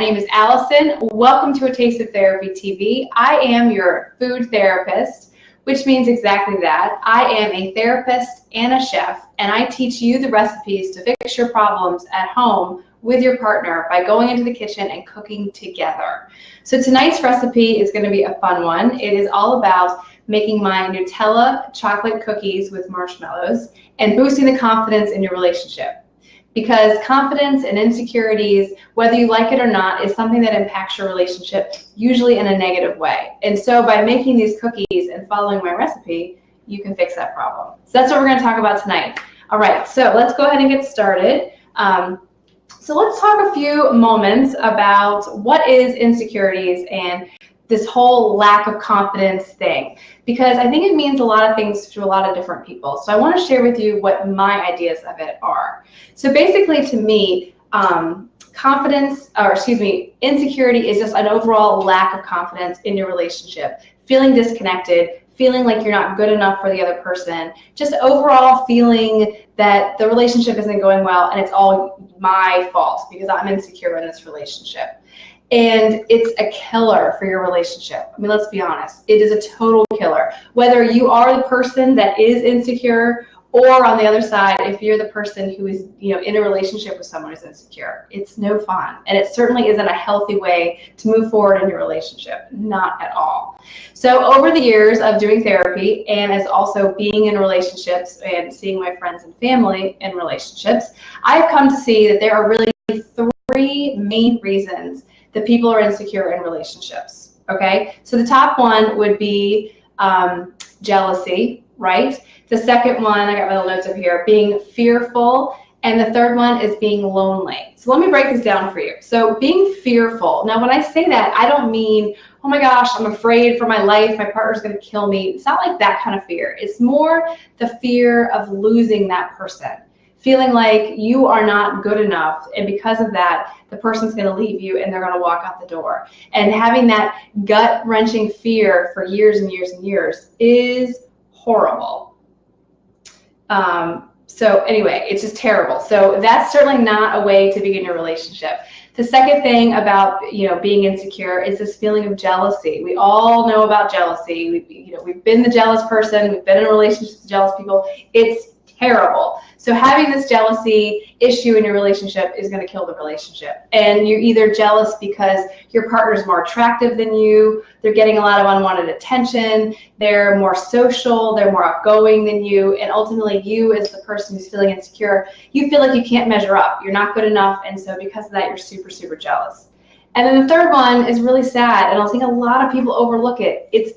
My name is Allison. Welcome to A Taste of Therapy TV. I am your food therapist, which means exactly that. I am a therapist and a chef, and I teach you the recipes to fix your problems at home with your partner by going into the kitchen and cooking together. So tonight's recipe is going to be a fun one. It is all about making my Nutella chocolate cookies with marshmallows and boosting the confidence in your relationship. Because confidence and insecurities, whether you like it or not, is something that impacts your relationship, usually in a negative way. And so by making these cookies and following my recipe, you can fix that problem. So that's what we're going to talk about tonight. All right, so let's go ahead and get started. So let's talk a few moments about what is insecurities and this whole lack of confidence thing, because I think it means a lot of things to a lot of different people. So I want to share with you what my ideas of it are. So basically, to me, insecurity is just an overall lack of confidence in your relationship, feeling disconnected, feeling like you're not good enough for the other person, just overall feeling that the relationship isn't going well and it's all my fault because I'm insecure in this relationship. And it's a killer for your relationship. I mean, let's be honest. It is a total killer. Whether you are the person that is insecure, or on the other side, if you're the person who is, in a relationship with someone who's insecure, it's no fun. And it certainly isn't a healthy way to move forward in your relationship. Not at all. So over the years of doing therapy and as also being in relationships and seeing my friends and family in relationships, I've come to see that there are really three main reasons that people are insecure in relationships, okay? So the top one would be jealousy, right? The second one, I got my little notes up here, being fearful, and the third one is being lonely. So let me break this down for you. So being fearful, now when I say that, I don't mean, oh my gosh, I'm afraid for my life, my partner's gonna kill me. It's not like that kind of fear. It's more the fear of losing that person. Feeling like you are not good enough, and because of that, the person's going to leave you and they're going to walk out the door. And having that gut-wrenching fear for years and years and years is horrible. So anyway, it's just terrible. So that's certainly not a way to begin your relationship. The second thing about being insecure is this feeling of jealousy. We all know about jealousy. We've been the jealous person. We've been in relationships with jealous people. It's terrible. So having this jealousy issue in your relationship is going to kill the relationship. And you're either jealous because your partner's more attractive than you, they're getting a lot of unwanted attention, they're more social, they're more outgoing than you, and ultimately you as the person who's feeling insecure, you feel like you can't measure up, you're not good enough, and so because of that you're super, super jealous. And then the third one is really sad, and I think a lot of people overlook it. It's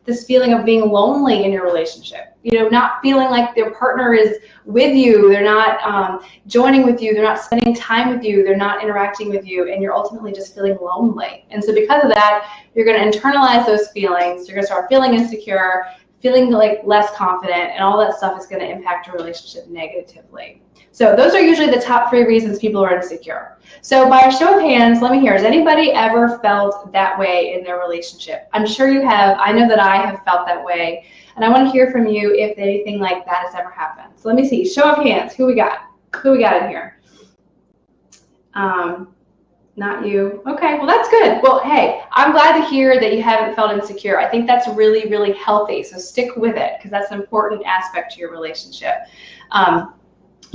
this feeling of being lonely in your relationship. Not feeling like their partner is with you, they're not joining with you, they're not spending time with you, they're not interacting with you, and you're ultimately just feeling lonely. And so because of that, you're going to internalize those feelings, you're going to start feeling insecure, feeling like less confident, and all that stuff is going to impact your relationship negatively. So those are usually the top three reasons people are insecure. So by a show of hands, let me hear, has anybody ever felt that way in their relationship? I'm sure you have. I know that I have felt that way. And I want to hear from you if anything like that has ever happened. So let me see, show of hands, who we got? Who we got in here? Not you. Okay, well that's good. Well, hey, I'm glad to hear that you haven't felt insecure. I think that's really, really healthy. So stick with it because that's an important aspect to your relationship.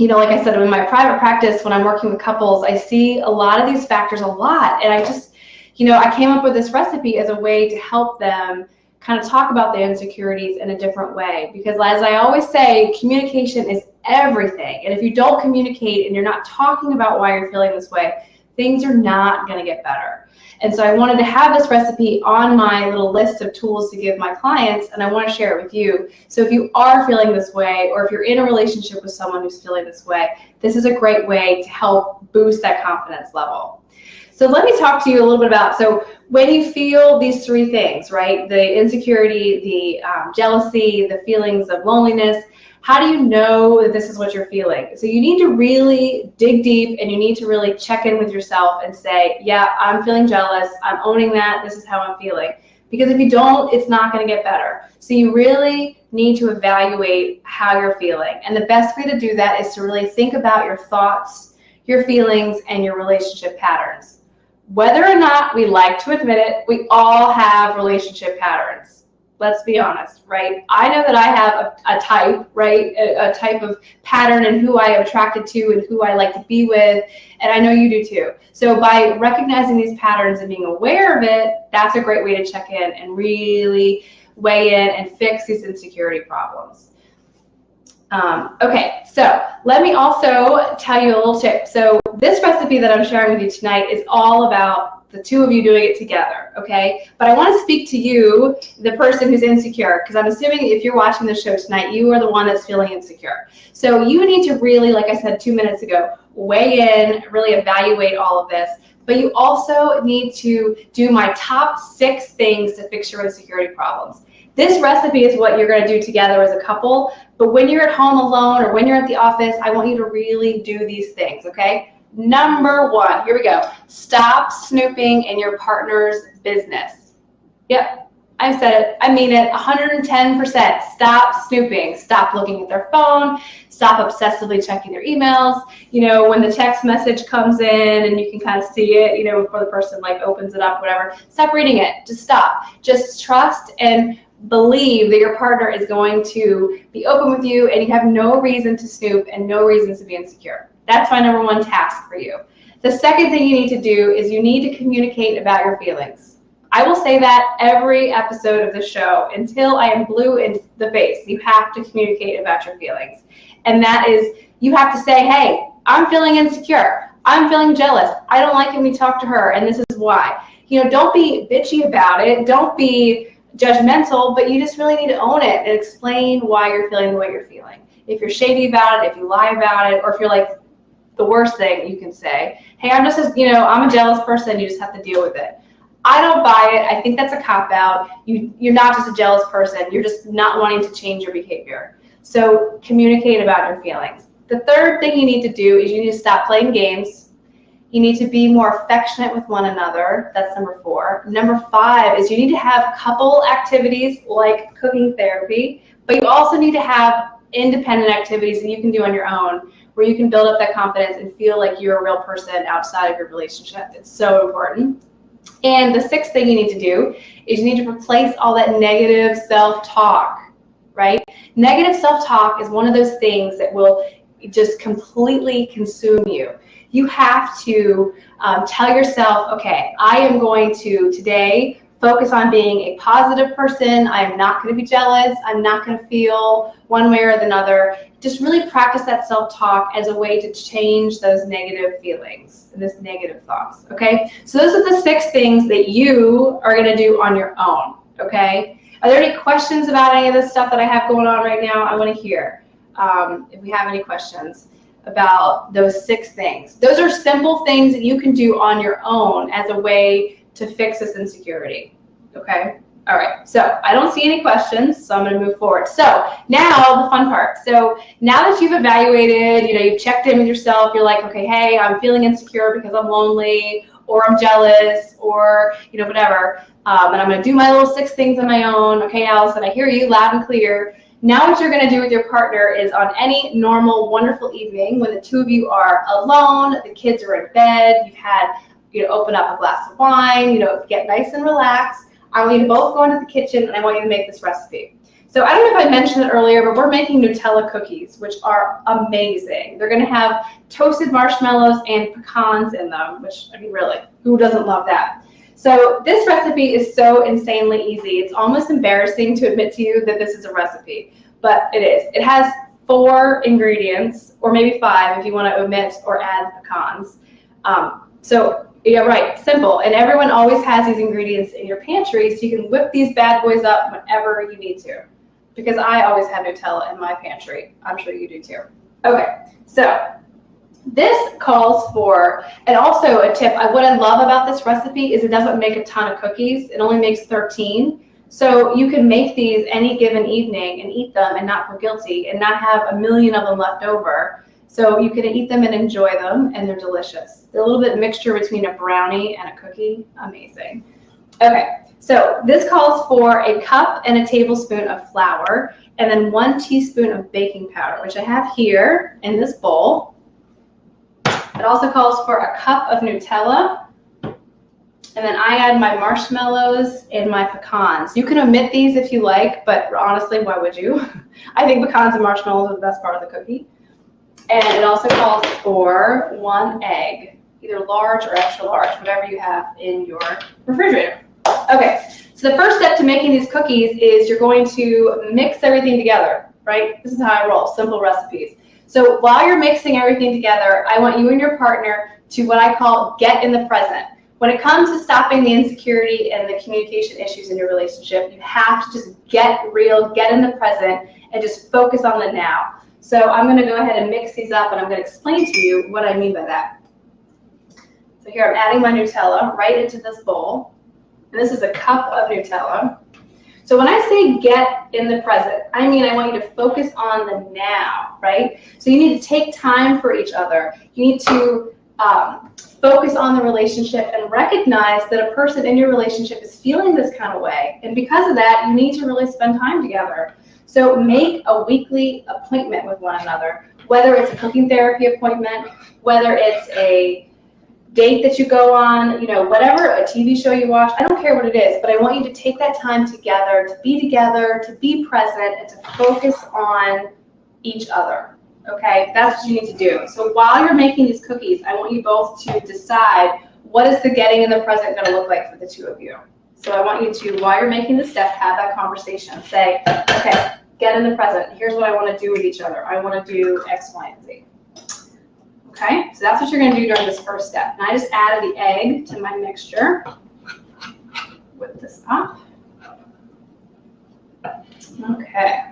Like I said, in my private practice, when I'm working with couples, I see a lot of these factors a lot. And I just, I came up with this recipe as a way to help them kind of talk about their insecurities in a different way. Because as I always say, communication is everything. And if you don't communicate and you're not talking about why you're feeling this way, things are not going to get better. And so I wanted to have this recipe on my little list of tools to give my clients, and I want to share it with you. So if you are feeling this way, or if you're in a relationship with someone who's feeling this way, this is a great way to help boost that confidence level. So let me talk to you a little bit about, so when you feel these three things, right, the insecurity, the jealousy, the feelings of loneliness, how do you know that this is what you're feeling? So you need to really dig deep and you need to really check in with yourself and say, yeah, I'm feeling jealous. I'm owning that. This is how I'm feeling. Because if you don't, it's not going to get better. So you really need to evaluate how you're feeling. And the best way to do that is to really think about your thoughts, your feelings, and your relationship patterns. Whether or not we like to admit it, we all have relationship patterns. Let's be honest, right? I know that I have a type, right? A type of pattern in who I am attracted to and who I like to be with, and I know you do too. So by recognizing these patterns and being aware of it, that's a great way to check in and really weigh in and fix these insecurity problems. Okay, so let me also tell you a little tip. So this recipe that I'm sharing with you tonight is all about the two of you doing it together, okay? But I want to speak to you, the person who's insecure, because I'm assuming if you're watching the show tonight, you are the one that's feeling insecure. So you need to really, like I said 2 minutes ago, weigh in, really evaluate all of this. But you also need to do my top 6 things to fix your insecurity problems. This recipe is what you're going to do together as a couple, but when you're at home alone or when you're at the office, I want you to really do these things, okay? Number 1, here we go. Stop snooping in your partner's business. Yep, I said it. I mean it 110%. Stop snooping. Stop looking at their phone. Stop obsessively checking their emails. You know, when the text message comes in and you can kind of see it, you know, before the person like opens it up, whatever. Stop reading it. Just stop. Just trust and believe that your partner is going to be open with you and you have no reason to snoop and no reasons to be insecure. That's my number 1 task for you. The second thing you need to do is you need to communicate about your feelings. I will say that every episode of the show until I am blue in the face. You have to communicate about your feelings. And that is, you have to say, hey, I'm feeling insecure. I'm feeling jealous. I don't like it when you talk to her, and this is why. You know, don't be bitchy about it. Don't be judgmental, but you just really need to own it and explain why you're feeling the way you're feeling. If you're shady about it, if you lie about it, or if you're like the worst thing, you can say, hey, I'm just, you know, I'm a jealous person. You just have to deal with it. I don't buy it. I think that's a cop-out. You're not just a jealous person. You're just not wanting to change your behavior. So communicate about your feelings. The third thing you need to do is you need to stop playing games. You need to be more affectionate with one another. That's number 4. Number 5 is you need to have couple activities like cooking therapy, but you also need to have independent activities that you can do on your own where you can build up that confidence and feel like you're a real person outside of your relationship. It's so important. And the 6th thing you need to do is you need to replace all that negative self-talk, right? Negative self-talk is one of those things that will just completely consume you. You have to tell yourself, okay, I am going to today focus on being a positive person. I am not going to be jealous. I'm not going to feel one way or another. Just really practice that self-talk as a way to change those negative feelings and those negative thoughts, okay? So those are the 6 things that you are going to do on your own, okay? Are there any questions about any of this stuff that I have going on right now? I want to hear if we have any questions about those 6 things. Those are simple things that you can do on your own as a way to fix this insecurity, okay? All right, so I don't see any questions, so I'm going to move forward. So now the fun part. So now that you've evaluated, you know, you've checked in with yourself, you're like, okay, hey, I'm feeling insecure because I'm lonely, or I'm jealous, or, you know, whatever, and I'm going to do my little 6 things on my own. Okay, Allison, I hear you loud and clear. Now what you're going to do with your partner is on any normal, wonderful evening when the two of you are alone, the kids are in bed, you've had, you know, open up a glass of wine, you know, get nice and relaxed. I want you to both go into the kitchen and I want you to make this recipe. So I don't know if I mentioned it earlier, but we're making Nutella cookies, which are amazing. They're going to have toasted marshmallows and pecans in them, which, I mean, really, who doesn't love that? So this recipe is so insanely easy. It's almost embarrassing to admit to you that this is a recipe, but it is. It has 4 ingredients, or maybe 5 if you want to omit or add pecans. So yeah, right, simple. And everyone always has these ingredients in your pantry, so you can whip these bad boys up whenever you need to. Because I always have Nutella in my pantry. I'm sure you do too. Okay, so this calls for, and also a tip, what I love about this recipe is it doesn't make a ton of cookies. It only makes 13. So you can make these any given evening and eat them and not feel guilty and not have a million of them left over. So you can eat them and enjoy them, and they're delicious. They're a little bit mixture between a brownie and a cookie. Amazing. Okay, so this calls for a cup and a tablespoon of flour and then 1 teaspoon of baking powder, which I have here in this bowl. It also calls for a cup of Nutella And then I add my marshmallows and my pecans. You can omit these if you like, but honestly, why would you? I think pecans and marshmallows are the best part of the cookie. And it also calls for 1 egg, either large or extra large, whatever you have in your refrigerator. Okay, so the first step to making these cookies is you're going to mix everything together, right? This is how I roll, simple recipes. So while you're mixing everything together, I want you and your partner to what I call get in the present. When it comes to stopping the insecurity and the communication issues in your relationship, you have to just get real, get in the present, and just focus on the now. So I'm going to go ahead and mix these up, and I'm going to explain to you what I mean by that. So here I'm adding my Nutella right into this bowl, and this is a cup of Nutella. So when I say get in the present, I mean I want you to focus on the now, right? So you need to take time for each other. You need to focus on the relationship and recognize that a person in your relationship is feeling this kind of way. And because of that, you need to really spend time together. So make a weekly appointment with one another, whether it's a cooking therapy appointment, whether it's a date that you go on, you know, whatever, a TV show you watch, I don't care what it is, but I want you to take that time together, to be present, and to focus on each other. Okay, that's what you need to do. So while you're making these cookies, I want you both to decide what is the getting in the present going to look like for the two of you. So I want you to, while you're making the step, have that conversation. Say, okay, get in the present. Here's what I want to do with each other. I want to do X, Y, and Z. Okay, so that's what you're going to do during this first step. And I just added the egg to my mixture. Whip this up. Okay.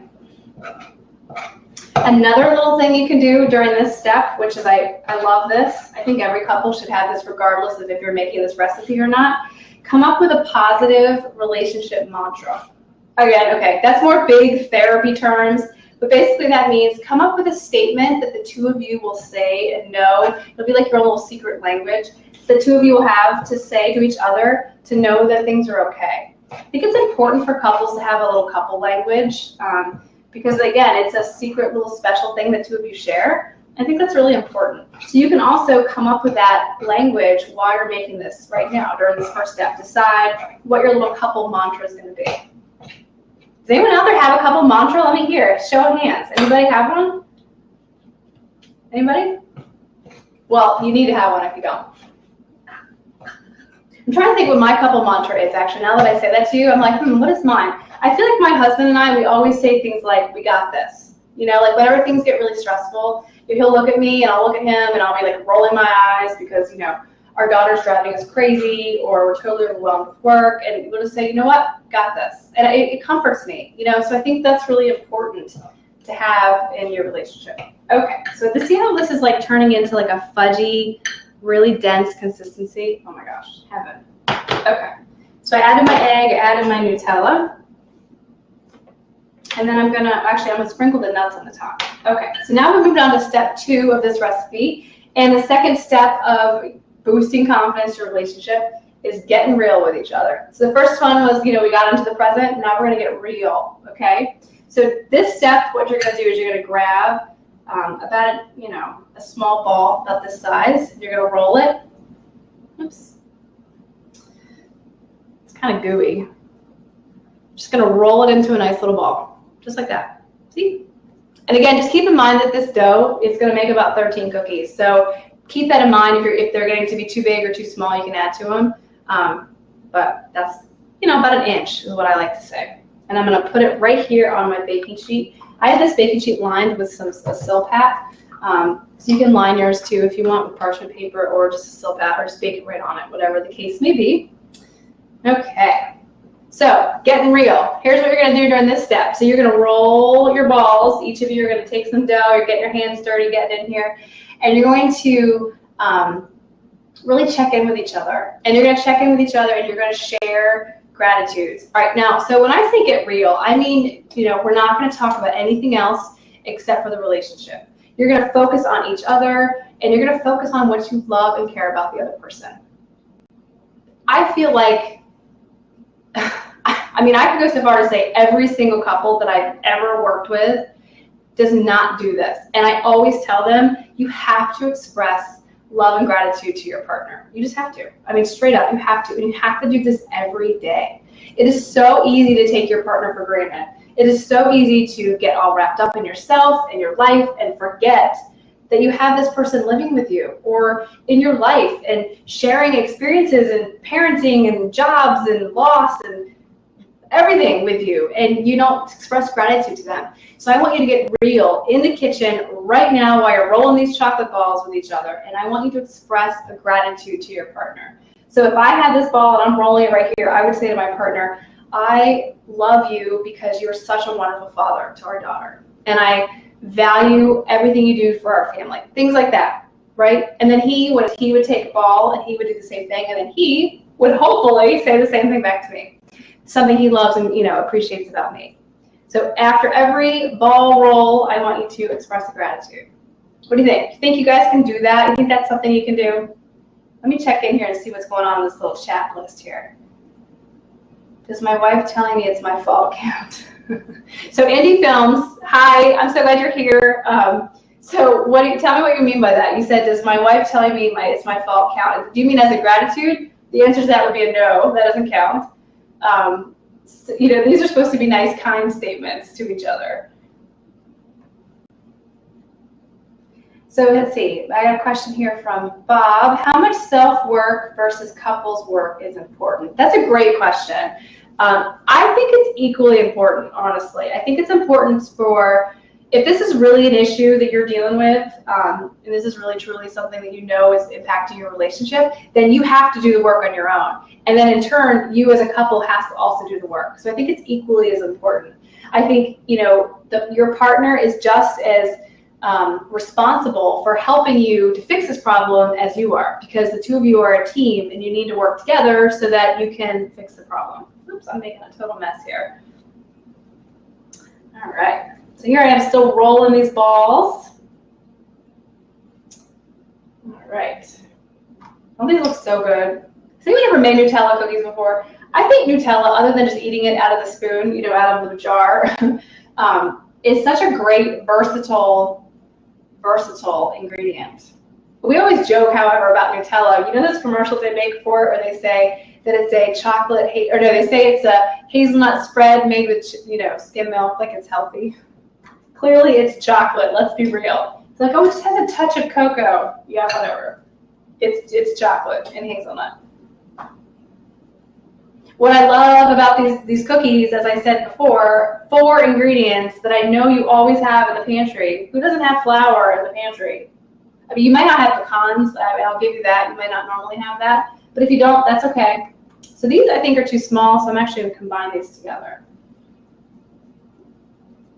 Another little thing you can do during this step, which is I love this. I think every couple should have this regardless of if you're making this recipe or not. Come up with a positive relationship mantra. Again, okay, that's more big therapy terms, but basically that means come up with a statement that the two of you will say and know. It'll be like your little secret language the two of you will have to say to each other to know that things are okay. I think it's important for couples to have a little couple language. Because again, it's a secret little special thing that two of you share. I think that's really important. So you can also come up with that language while you're making this right now during this first step. Decide what your little couple mantra is going to be. Does anyone out there have a couple mantra? Let me hear. Show of hands. Anybody have one? Anybody? Well, you need to have one if you don't. I'm trying to think what my couple mantra is actually. Now that I say that to you, I'm like, what is mine? I feel like my husband and I, we always say things like, we got this. You know, like whenever things get really stressful, he'll look at me and I'll look at him and I'll be like rolling my eyes because, you know, our daughter's driving us crazy or we're totally overwhelmed with work, and we'll just say, you know what, got this. And it comforts me, you know, so I think that's really important to have in your relationship. Okay, so see how this is like turning into like a fudgy, really dense consistency? Oh my gosh, heaven. Okay, so I added my egg, I added my Nutella. And then I'm gonna sprinkle the nuts on the top. Okay, so now we moved on to step 2 of this recipe. And the second step of boosting confidence in your relationship is getting real with each other. So the first one was, you know, we got into the present, now we're gonna get real, okay? So this step, what you're gonna do is you're gonna grab about, you know, a small ball about this size. You're gonna roll it. Oops. It's kind of gooey. Just gonna roll it into a nice little ball. Just like that, see? And again, just keep in mind that this dough is gonna make about 13 cookies. So keep that in mind. If they're getting to be too big or too small, you can add to them. But that's, you know, about an inch is what I like to say. And I'm gonna put it right here on my baking sheet. I have this baking sheet lined with a Silpat. So you can line yours too if you want with parchment paper or just a Silpat, or just bake it right on it, whatever the case may be. Okay. So, getting real. Here's what you're going to do during this step. So you're going to roll your balls. Each of you are going to take some dough. You're getting your hands dirty, getting in here. And you're going to really check in with each other. And you're going to check in with each other and you're going to share gratitudes. All right, now, so when I say get real, I mean, you know, we're not going to talk about anything else except for the relationship. You're going to focus on each other and you're going to focus on what you love and care about the other person. I feel like, I mean, I could go so far to say every single couple that I've ever worked with does not do this. And I always tell them, you have to express love and gratitude to your partner. You just have to. I mean, straight up, you have to. And you have to do this every day. It is so easy to take your partner for granted. It is so easy to get all wrapped up in yourself and your life and forget that you have this person living with you or in your life and sharing experiences and parenting and jobs and loss and everything with you, and you don't express gratitude to them. So I want you to get real in the kitchen right now while you're rolling these chocolate balls with each other, and I want you to express a gratitude to your partner. So if I had this ball and I'm rolling it right here, I would say to my partner, I love you because you're such a wonderful father to our daughter, and I value everything you do for our family. Things like that, right? And then he would take a ball and he would do the same thing, and then he would hopefully say the same thing back to me. Something he loves and appreciates about me. So after every ball roll, I want you to express gratitude. What do you think? You think you guys can do that? You think that's something you can do? Let me check in here and see what's going on in this little chat list here. Does my wife telling me it's my fault count? So Andy Films, hi, I'm so glad you're here. So tell me what you mean by that. You said, does my wife telling me it's my fault count? Do you mean as a gratitude? The answer to that would be a no, that doesn't count. These are supposed to be nice, kind statements to each other. So let's see, I got a question here from Bob. How much self-work versus couples work is important? That's a great question. I think it's equally important, honestly. I think it's important if this is really an issue that you're dealing with, and this is really truly something that you know is impacting your relationship, then you have to do the work on your own. And then in turn, you as a couple have to also do the work. So I think it's equally as important. I think, your partner is just as responsible for helping you to fix this problem as you are, because the two of you are a team and you need to work together so that you can fix the problem. Oops, I'm making a total mess here. All right. So here I am still rolling these balls. All right. Oh, these look so good. Has anyone ever made Nutella cookies before? I think Nutella, other than just eating it out of the spoon, out of the jar, is such a great, versatile ingredient. We always joke, however, about Nutella. Those commercials they make for it where they say that it's a chocolate, they say it's a hazelnut spread made with, skim milk, like it's healthy. Clearly it's chocolate, let's be real. It's like, oh, it just has a touch of cocoa. Yeah, whatever. It's chocolate and hazelnut. What I love about these cookies, as I said before, 4 ingredients that I know you always have in the pantry. Who doesn't have flour in the pantry? I mean, you might not have pecans. I'll give you that. You might not normally have that. But if you don't, that's okay. So these, I think, are too small, so I'm actually going to combine these together.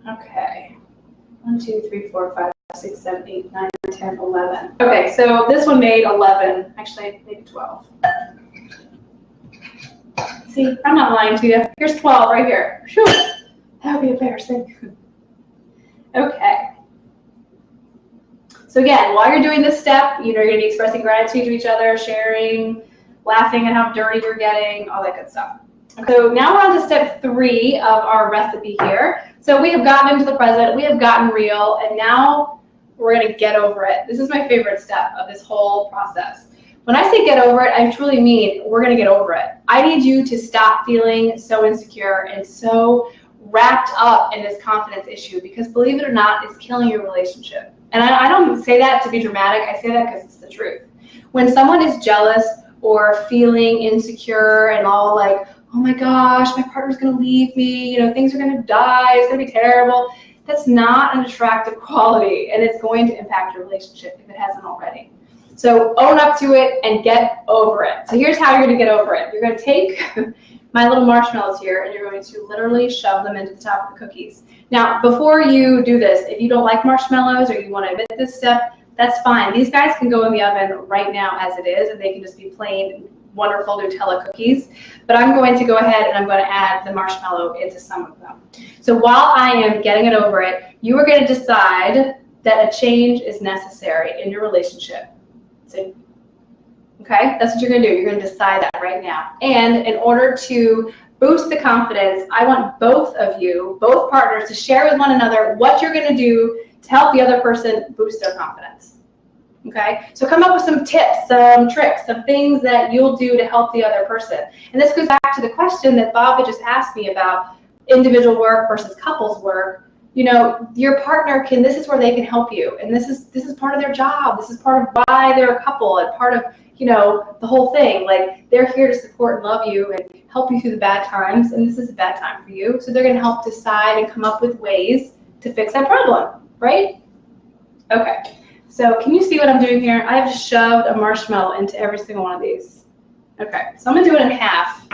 Okay. 1, 2, 3, 4, 5, 6, 7, 8, 9, 10, 11. Okay, so this one made 11. Actually, maybe 12. See, I'm not lying to you. Here's 12 right here. Whew, that would be embarrassing. Okay. So again, while you're doing this step, you're going to be expressing gratitude to each other, sharing, laughing at how dirty you're getting, all that good stuff. So now we're on to step 3 of our recipe here. So we have gotten into the present, we have gotten real, and now we're going to get over it. This is my favorite step of this whole process. When I say get over it, I truly mean we're going to get over it. I need you to stop feeling so insecure and so wrapped up in this confidence issue, because believe it or not, it's killing your relationship. And I don't say that to be dramatic. I say that because it's the truth. When someone is jealous or feeling insecure and all like, oh my gosh, my partner's going to leave me, things are going to die, it's going to be terrible, that's not an attractive quality, and it's going to impact your relationship if it hasn't already. So own up to it and get over it. So here's how you're going to get over it. You're going to take my little marshmallows here, and you're going to literally shove them into the top of the cookies. Now, before you do this, if you don't like marshmallows or you want to omit this step, that's fine. These guys can go in the oven right now as it is, and they can just be plain, wonderful Nutella cookies. But I'm going to go ahead and I'm going to add the marshmallow into some of them. So while I am getting it over it, you are going to decide that a change is necessary in your relationship. So, okay, that's what you're going to do. You're going to decide that right now. And in order to boost the confidence, I want both of you, both partners, to share with one another what you're going to do to help the other person boost their confidence. Okay, so come up with some tips, some tricks, some things that you'll do to help the other person. And this goes back to the question that Bob had just asked me about individual work versus couples work. You know, your partner can, this is where they can help you. And this is part of their job. This is part of why they're a couple and part of, you know, the whole thing. Like, they're here to support and love you and help you through the bad times. And this is a bad time for you. So they're going to help decide and come up with ways to fix that problem, right? Okay. So can you see what I'm doing here? I have just shoved a marshmallow into every single one of these. Okay, so I'm going to do it in half.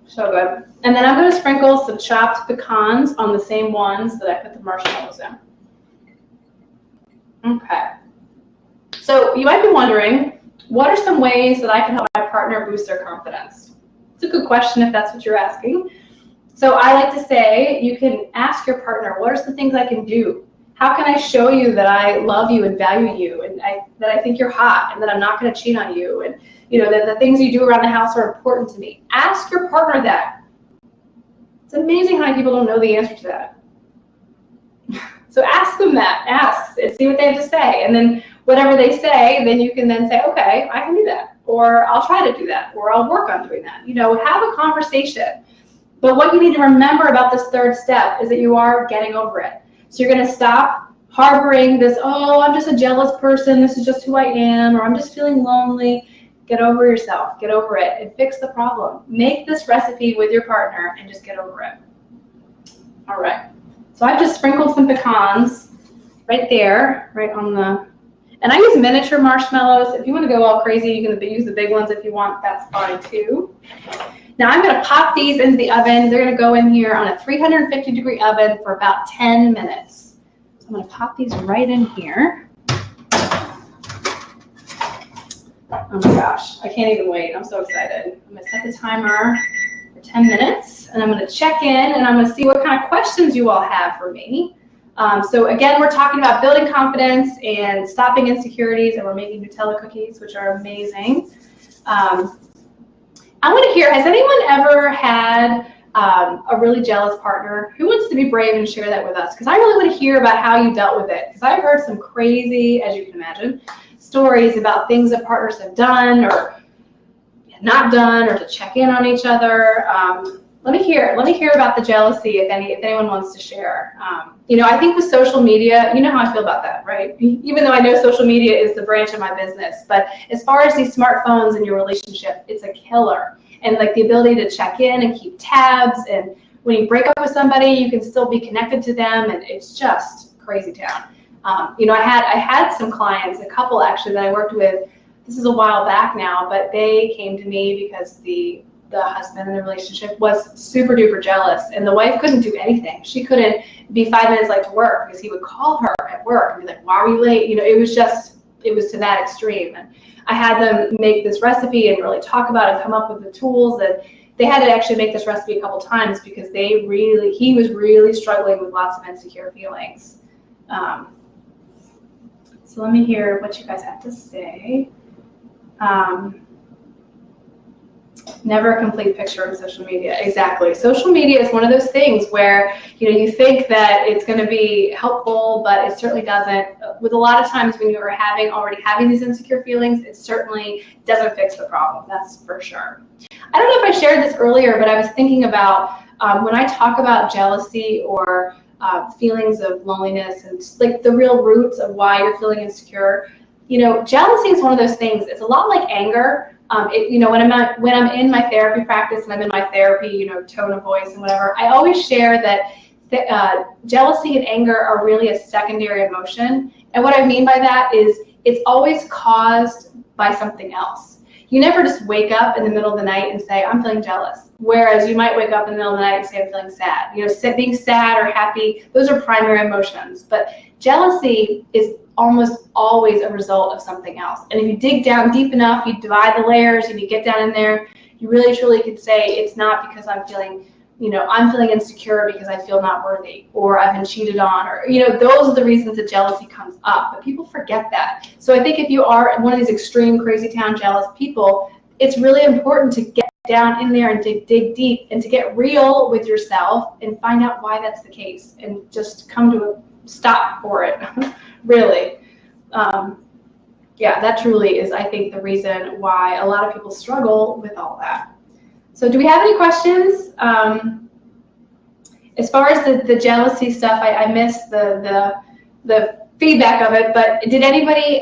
So good. And then I'm going to sprinkle some chopped pecans on the same ones that I put the marshmallows in. Okay. So you might be wondering, what are some ways that I can help my partner boost their confidence? It's a good question if that's what you're asking. So I like to say, you can ask your partner, what are some things I can do? How can I show you that I love you and value you, and that I think you're hot, and that I'm not going to cheat on you, and you know that the things you do around the house are important to me? Ask your partner that. It's amazing how many people don't know the answer to that. So ask them that. Ask and see what they have to say, and then whatever they say, then you can then say, okay, I can do that, or I'll try to do that, or I'll work on doing that. You know, have a conversation. But what you need to remember about this third step is that you are getting over it. So you're going to stop harboring this, oh, I'm just a jealous person, this is just who I am, or I'm just feeling lonely. Get over yourself, get over it, and fix the problem. Make this recipe with your partner and just get over it. All right, so I've just sprinkled some pecans right there, right on the, and I use miniature marshmallows. If you want to go all crazy, you can use the big ones if you want, that's fine too. Now I'm going to pop these into the oven. They're going to go in here on a 350-degree oven for about 10 minutes. So I'm going to pop these right in here. Oh my gosh, I can't even wait. I'm so excited. I'm going to set the timer for 10 minutes, and I'm going to check in, and I'm going to see what kind of questions you all have for me. So again, we're talking about building confidence and stopping insecurities, and we're making Nutella cookies, which are amazing. I want to hear, has anyone ever had a really jealous partner? Who wants to be brave and share that with us? Because I really want to hear about how you dealt with it. Because I've heard some crazy, as you can imagine, stories about things that partners have done or not done, or to check in on each other. Let me hear about the jealousy if anyone wants to share. You know, I think with social media, you know how I feel about that, right? Even though I know social media is the branch of my business, but as far as these smartphones and your relationship, it's a killer. And like the ability to check in and keep tabs, and when you break up with somebody, you can still be connected to them, and it's just crazy town. You know, I had some clients, a couple actually that I worked with. This is a while back now, but they came to me because the husband in the relationship was super duper jealous, and the wife couldn't do anything. She couldn't be 5 minutes late to work because he would call her at work and be like, why are you late? You know, it was to that extreme. And I had them make this recipe and really talk about it and come up with the tools, and they had to actually make this recipe a couple times because he was really struggling with lots of insecure feelings. So let me hear what you guys have to say. Never a complete picture on social media. Exactly. Social media is one of those things where, you know, you think that it's going to be helpful, but it certainly doesn't. With a lot of times when you are already having these insecure feelings, it certainly doesn't fix the problem. That's for sure. I don't know if I shared this earlier, but I was thinking about when I talk about jealousy or feelings of loneliness and like the real roots of why you're feeling insecure. You know, jealousy is one of those things. It's a lot like anger. You know, when I'm in my therapy practice and I'm in my therapy, you know, tone of voice and whatever, I always share that jealousy and anger are really a secondary emotion. And what I mean by that is it's always caused by something else. You never just wake up in the middle of the night and say, I'm feeling jealous. Whereas you might wake up in the middle of the night and say, I'm feeling sad. You know, being sad or happy, those are primary emotions. But jealousy is almost always a result of something else. And if you dig down deep enough, you divide the layers and you get down in there, you really truly could say it's not because I'm feeling insecure because I feel not worthy, or I've been cheated on, or, you know, those are the reasons that jealousy comes up. But people forget that. So I think if you are one of these extreme crazy town jealous people, it's really important to get down in there and dig deep and to get real with yourself and find out why that's the case and just come to a stop for it. Really. Yeah, that truly is, I think, the reason why a lot of people struggle with all that. So do we have any questions? As far as the jealousy stuff, I missed the feedback of it, but did anybody,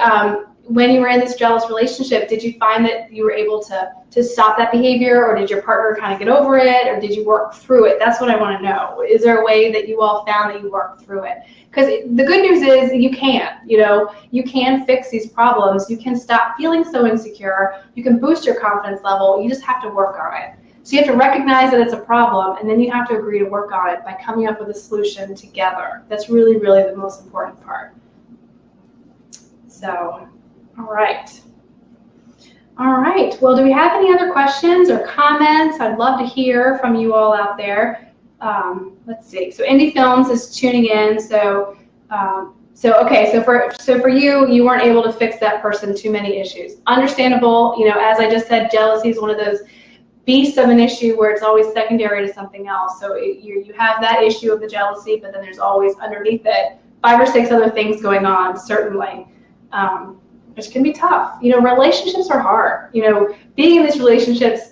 when you were in this jealous relationship, did you find that you were able to stop that behavior, or did your partner kind of get over it, or did you work through it? That's what I want to know. Is there a way that you all found that you worked through it? Because the good news is you can, you can fix these problems. You can stop feeling so insecure. You can boost your confidence level. You just have to work on it. So you have to recognize that it's a problem, and then you have to agree to work on it by coming up with a solution together. That's really, really the most important part. So, all right. All right. Well, do we have any other questions or comments? I'd love to hear from you all out there. Let's see. So Indie Films is tuning in. So for you, you weren't able to fix that person too many issues. Understandable. As I just said, jealousy is one of those beast of an issue where it's always secondary to something else. So you have that issue of the jealousy, but then there's always underneath it 5 or 6 other things going on, certainly, which can be tough. Relationships are hard. Being in these relationships,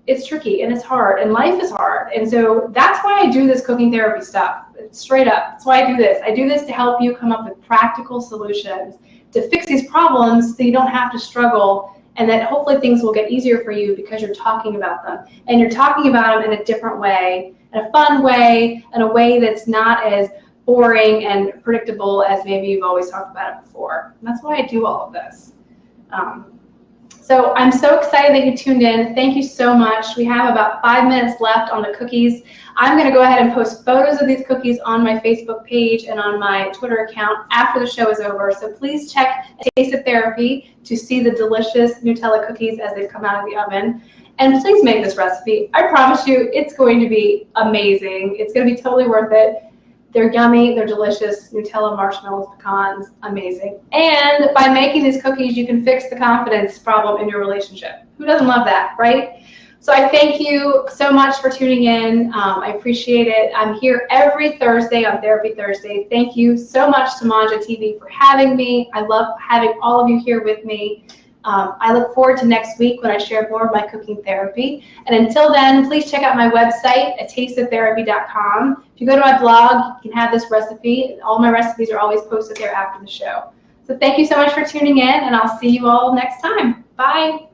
it's tricky and it's hard, and life is hard. And so that's why I do this cooking therapy stuff, straight up. That's why I do this. I do this to help you come up with practical solutions to fix these problems so you don't have to struggle, and that hopefully things will get easier for you because you're talking about them. And you're talking about them in a different way, in a fun way, in a way that's not as boring and predictable as maybe you've always talked about it before. And that's why I do all of this. So I'm so excited that you tuned in. Thank you so much. We have about 5 minutes left on the cookies. I'm going to go ahead and post photos of these cookies on my Facebook page and on my Twitter account after the show is over. So please check Taste of Therapy to see the delicious Nutella cookies as they come out of the oven. And please make this recipe. I promise you it's going to be amazing. It's going to be totally worth it. They're yummy, they're delicious, Nutella, marshmallows, pecans, amazing. And by making these cookies, you can fix the confidence problem in your relationship. Who doesn't love that, right? So I thank you so much for tuning in. I appreciate it. I'm here every Thursday on Therapy Thursday. Thank you so much to Manja TV for having me. I love having all of you here with me. I look forward to next week when I share more of my cooking therapy. And until then, please check out my website at tasteoftherapy.com. If you go to my blog, you can have this recipe. All my recipes are always posted there after the show. So thank you so much for tuning in, and I'll see you all next time. Bye.